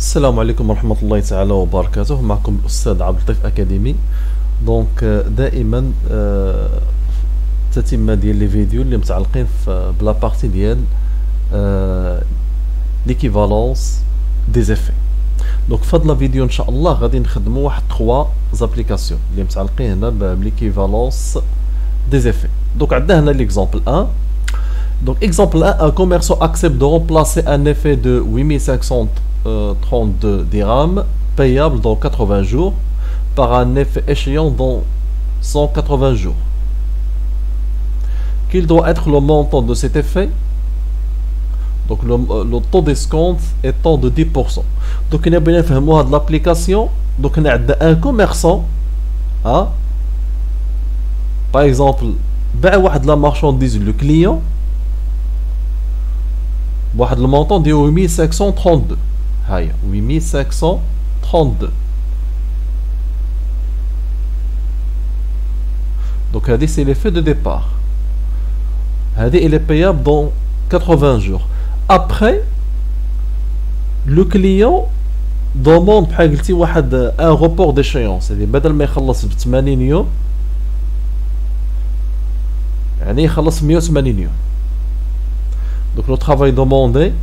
السلام عليكم ورحمة الله تعالى وبركاته. معكم الأستاذ عبد اللطيف أكاديمي. دونك دائما تتمة ديال لي فيديو اللي متعلقين بلا بارتي ديال ليكيفالونس دي زيفي. دونك في هاد لا فيديو ان شاء الله غادي نخدموا واحد 3 زابليكاسيون اللي متعلقين هنا بليكيفالونس دي زيفي. دونك عندنا هنا ليكزامبل 1. Donc exemple 1, un commerçant accepte de remplacer un effet de 8532 dirhams payable dans 80 jours par un effet échéant dans 180 jours. Quel doit être le montant de cet effet? Donc le taux d'escompte étant de 10%. Donc on a bien fait de l'application. Donc on a un commerçant, hein? Par exemple, de la marchandise, le client, واحد المونطون ديال 8532. هاهي 8532. Donc هذه c'est l'effet de départ. هذه il est payable dans 80 jours. Après le client demande بحال قلتي واحد un report d'échéance. يعني بدل ما يخلص ب 80 يوم يعني يخلص 180 يوم. Donc le travail demandé,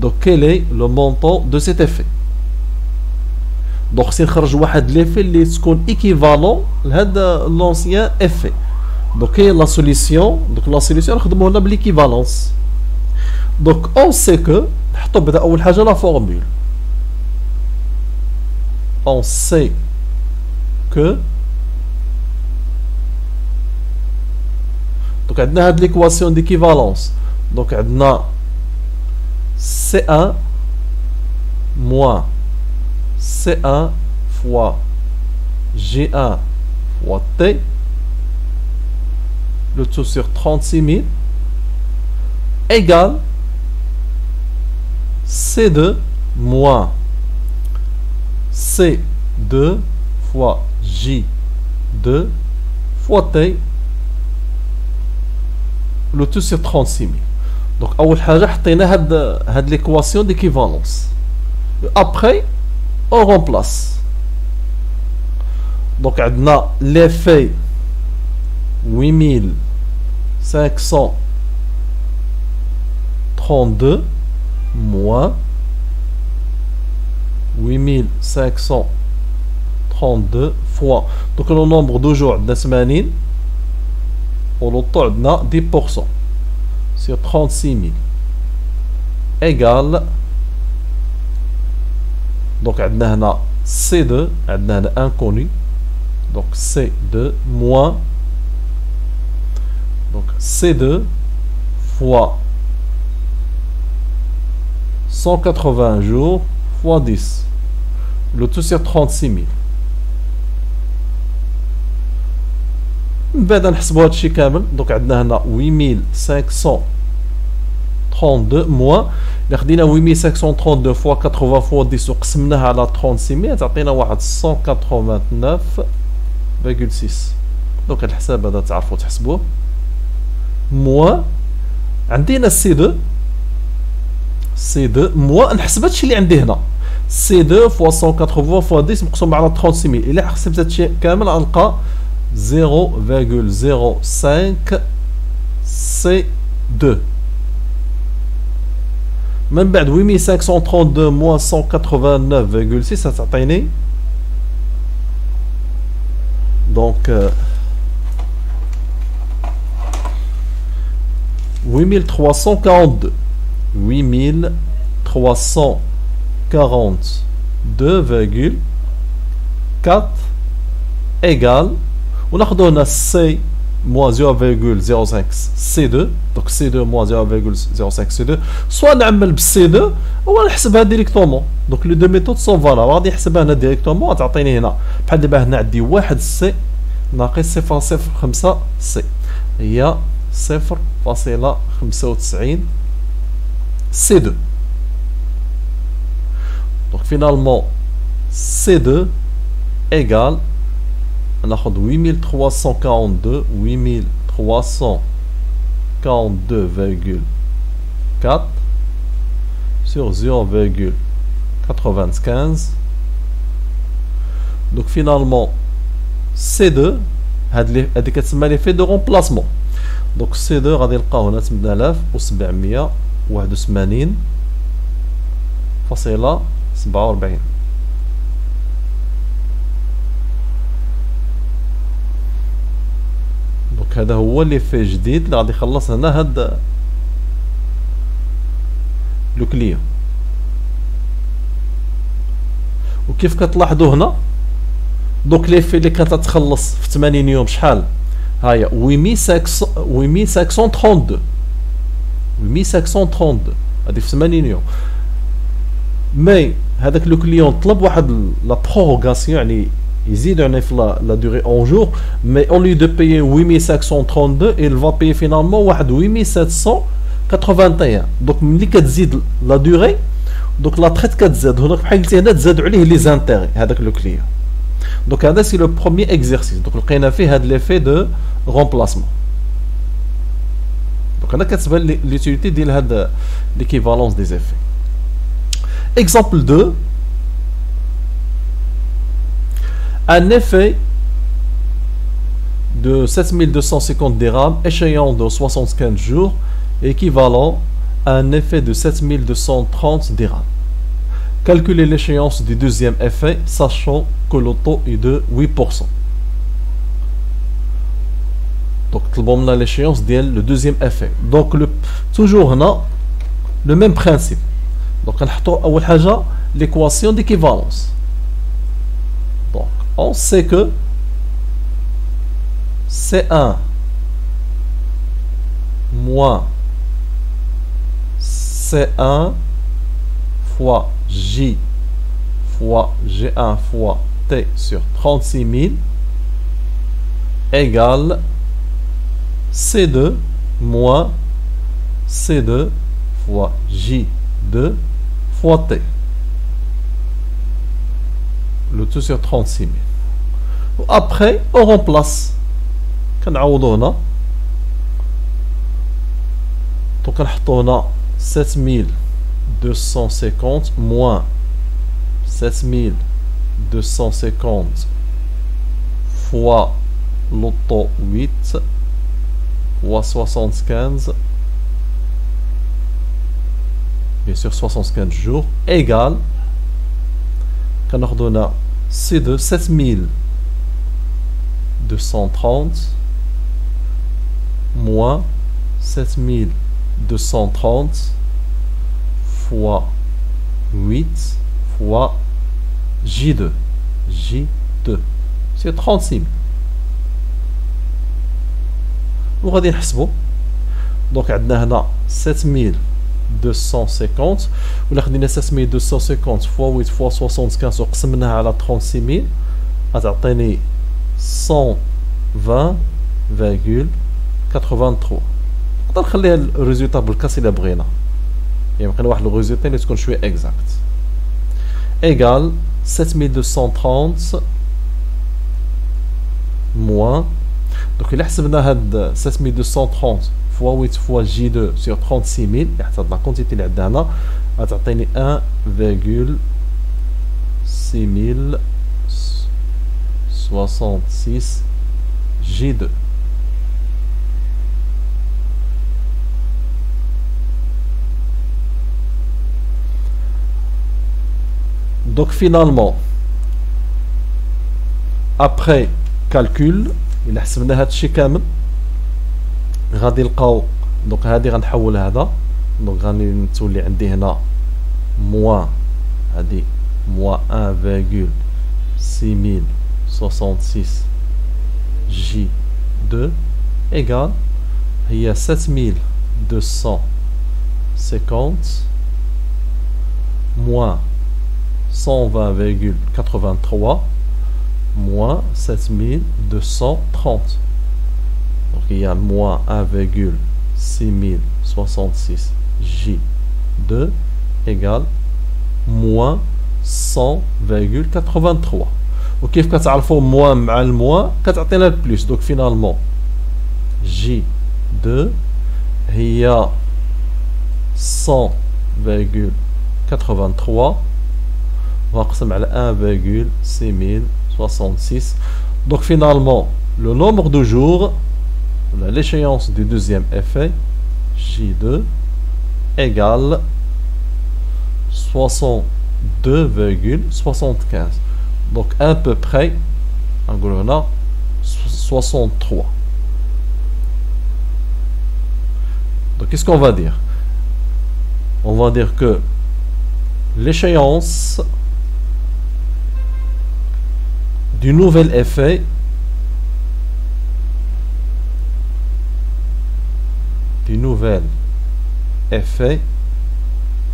donc quel est le montant de cet effet? Donc c'est l'effet qui est équivalent à l'ancien effet. Donc quelle est la solution? Donc la solution c'est l'équivalence. Donc on sait que la formule. On sait que donc on a l'équation d'équivalence. Donc, on a C1 moins C1 fois G1 fois T, le tout sur 36 000, égale C2 moins C2 fois J2 fois T, le tout sur 36 000. Donc اول حاجه حطينا هاد l'équation d'équivalence. Après on remplace. Donc عندنا l'effet 8532 moins 8532 fois donc le nombre de jours عندنا 80 و le taux عندنا 10% sur 36 000 égale donc عندنا هنا C2 عندنا هنا inconnu donc C2 moins donc C2 fois 180 jours fois 10 le tout sur 36 000 من بعد نحسبوا هادشي كامل. دونك عندنا هنا 8532 موان الا خدينا 8532 فوا 80 فوا 10 وقسمناها على 36000 تعطينا واحد 189.6. دونك هاد الحساب هذا تعرفوا تحسبوه موان عندنا C2 موان نحسب هادشي اللي عندي هنا C2 فوا 180 فوا 10 مقسوم على 36000. الا حسبت هادشي كامل غنلقى 0,05 C2 من بعد 8532 moins 189,6 تعطيني donc 8342 8342,4 égale وناخذ هنا C moins 0,05 C2 donc C2 moins 0,05 C2 soit نعمل ب C2 ou نحسبها ديريكتومون. donc لي دو ميثود سون فالا غادي نحسبها هنا ديريكتومون تعطيني هنا بحال دابا هنا عندي 1 C ناقص 0.05 C هي 0.95 C2. donc finalement C2 égale ناخذ 8342,4 sur 0,95 95. Donc finalement C2 هذه كتسمى l'effet de remplacement. Donc C2 غادي نلقاو هنا 8781.47. دونك هذا هو ليفي جديد اللي غادي يخلص هنا هاد لو كليون. وكيف كتلاحظوا هنا دوك ليفي اللي كانت تخلص في 80 يوم شحال؟ هاهي 8532 هادي في 80 يوم. مي هذاك لو كليون طلب واحد لا بروغاسيون، يعني يزيد يعني في لا دوري اون جور، مي اون لي دو بايي 8532 il va payer finalement واحد 8781. دونك ملي كتزيد لا دوري دونك لا تريت كتزاد هناك بحال قلتي هنا تزادوا عليه لي زانتيغي هذاك لو كليون. دونك هذا سي لو بروميير اكزرسيس. دونك لقينا فيه هاد ليفي دو رومبلاسمون. دونك هنا كتبان ليوتيليتي ديال هاد ليكيفالونس دي زيفي. Exemple 2, un effet de 7250 dirhams échéant de 75 jours équivalent à un effet de 7230 dirhams. Calculez l'échéance du deuxième effet, sachant que le taux est de 8%. Donc, on a l'échéance de le deuxième effet. Donc, toujours le même principe. Donc, on a l'équation d'équivalence. Donc, on sait que C1 moins C1 fois J fois G1 fois T sur 36 000 égale C2 moins C2 fois J2 fois T. Le tout sur 36 000. Après, on remplace. كنعوضو donc on a 7250 moins 7250 fois l'auto 8 fois 75 bien sûr 75 jours égale on a c'est de 7230 moins 7230 fois 8 fois J2. J2 c'est 36 000. وغادي نحسبو دونك عندنا هنا 7250 ولا خدينا 7250 فوا 8 فوا 75 وقسمناها على 36000 غتعطيني 120,83. نقدر نخليها الريزولتا بالكاس الا بغينا، يعني بقينا واحد الريزولتا اللي تكون شويه اكزاكت. ايغال 7230 موان دونك الا حسبنا هاد 7230 فوا 8 فوا جي 2 سور 36000 حتى هاد لا كونتيتي اللي عندنا هنا غتعطيني 1,6066 جي 2. Donc finalement, après calcul, إلا حسبنا هاد الشيء كامل غادي نلقاو دونك هادي غنحول هذا دونك غادي تولي عندي هنا موان هادي موان 1,6066 جي 2 égal هي 7250 moins 120,83 moins 7230. Donc il y a moins 1,6066 J2 égale moins 100,83. وكيف كتعرفوا موان مع الموان كتعطينا البلوس. donc finalement J2 هي 100,83 On va قسم على 1,6066. Donc finalement, le nombre de jours, l'échéance du deuxième effet, J2, égale 62,75. Donc à peu près, on a 63. Donc qu'est-ce qu'on va dire? On va dire que l'échéance du nouvel effet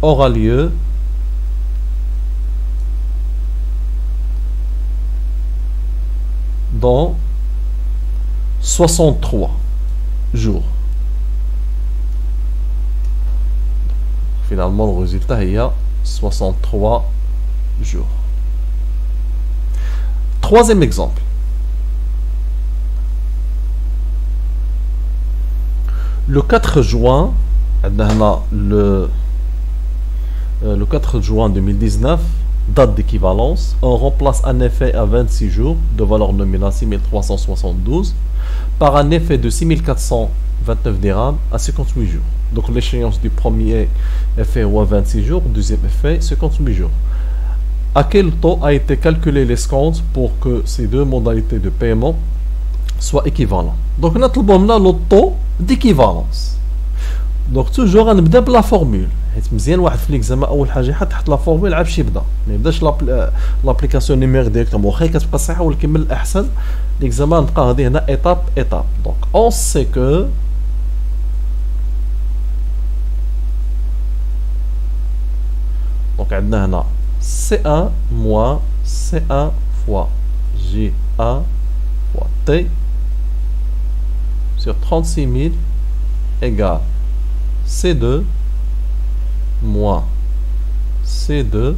aura lieu dans 63 jours. Finalement, le résultat est à 63 jours. Troisième exemple. Le 4 juin, le 4 juin 2019, date d'équivalence, on remplace un effet à 26 jours de valeur nominale 6372 par un effet de 6429 dirhams à 58 jours. Donc l'échéance du premier effet est à 26 jours, deuxième effet 58 jours. À quel taux a été calculé l'escompte pour que ces deux modalités de paiement soient équivalentes? Donc on a le taux d'équivalence. Donc toujours on نبدا بلا فورمول حيت مزيان واحد في ليكزامان اول حاجه يحط لا فورمول عاد باش يبدا ما يبداش لابليكاسيون نيمير ديريكتومون واخا كتبقى صحيحه ولكن من الاحسن ليكزامان نبقى غادي هنا ايتاب ايتاب. دونك اون سي كو دونك عندنا هنا C1 moins C1 fois J1 fois T sur 36 000 égale C2 moins C2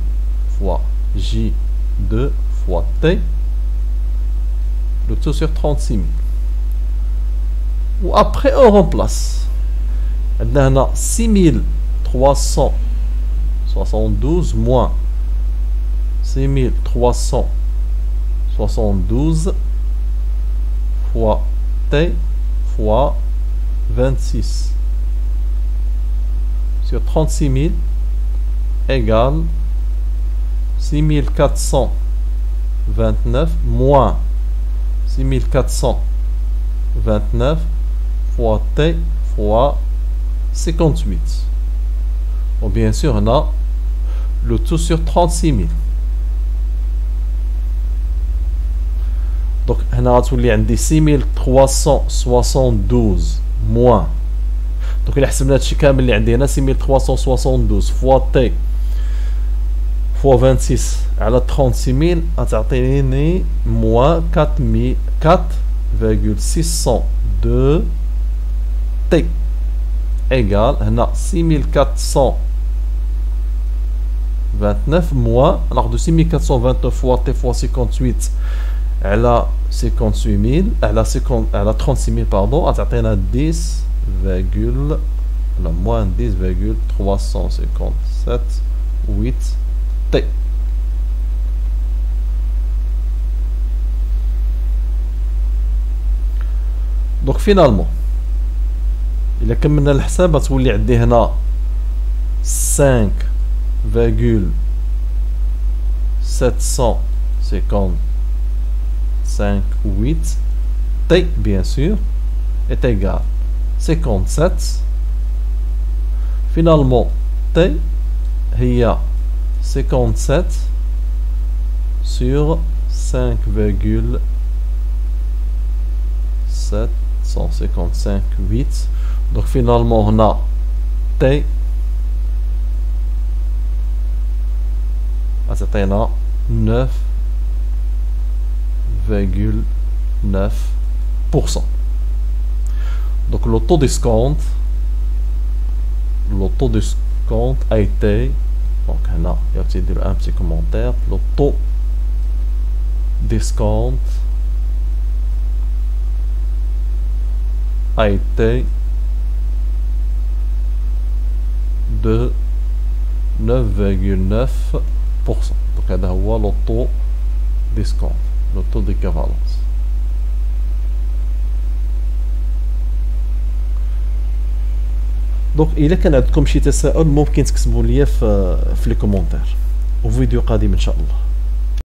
fois J2 fois T, le tout sur 36 000. Ou après on remplace. On a 6372 moins 6372 fois T fois 26 sur 36 000 égale 6429 moins 6429 fois T fois 58. Bon, bien sûr, on a le tout sur 36 000. Donc, on a 6372 moins. Donc, il حسبنا هادشي كامل اللي عندي هنا 6372 فوا تي فوا 26 على 36000 غتعطيني موان 4,602 تي ايغال هنا 6429 موان ناخذ 6429 فوا تي فوا 58 على 58000 على 36000 باردون غتعطينا 10 la moins 10,357 8 T. Donc finalement إلا كملنا الحساب غتولي عندي هنا 5,755 8 T bien sûr est égal 57. Finalement, T est 57 sur 5,755 8. Donc finalement, on a T à 9,9%. Donc le taux d'escompte a été, donc là il y a un petit commentaire, le taux d'escompte a été de 9,9%. دونك هذا هو لو طو ديسكونت، لو طو ديكيفالونس. دونك الا كان عندكم شي تساؤل ممكن تكتبوا لي في لي كومونتير، وفيديو قادم ان شاء الله.